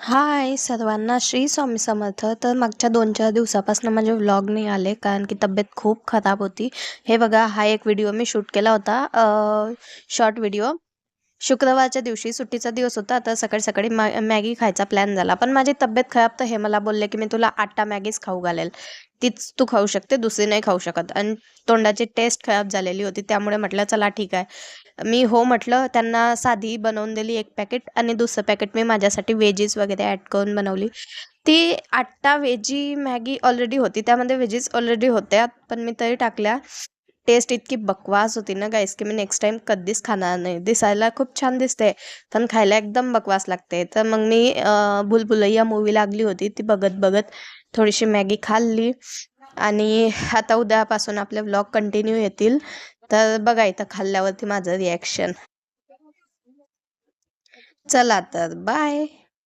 हाय सर्वांना, श्री स्वामी समर्थ. तर मागच्या 2-4 दिवसापासून माझे व्लॉग नाही आले कारण की तब्येत खूप खराब होती. हे बघा, हा एक व्हिडिओ मी शूट केला होता, शॉर्ट व्हिडिओ. शुक्रवारच्या दिवशी सुट्टीचा दिवस होता, तर सकाळी सकाळी मॅगी खायचा प्लॅन झाला. पण माझी तब्येत खराब, तर हे मला बोलले की मी तुला आटा मॅगीच खाऊ घालेल, तीच तू खाऊ शकते, दुसरी नाही खाऊ शकत. आणि तोंडाची टेस्ट खराब झालेली होती, त्यामुळे म्हटलं चला ठीक आहे. मी हो म्हटलं. त्यांना साधी बनवून दिली एक पॅकेट, आणि दुसरं पॅकेट मी माझ्यासाठी व्हेजीज वगैरे ॲड करून बनवली. ती आटा व्हेजी मॅगी ऑलरेडी होती, त्यामध्ये व्हेजीज ऑलरेडी होत्या, पण मी तरी टाकल्या. टेस्ट इतकी बकवास होती ना गाईस, की मी नेक्स्ट टाइम कधीच खाणार नाही. दिसायला खूप छान दिसते, पण खायला एकदम बकवास लागते. तर मग मी भूलभुलैया मूवी लागली होती, ती बघत बघत थोडीशी मॅगी खाल्ली. आणि आता उद्यापासून आपले व्लॉग कंटिन्यू येतील, तर बघा इथं खाल्ल्यावरती माझं रिॲक्शन. चला तर बाय.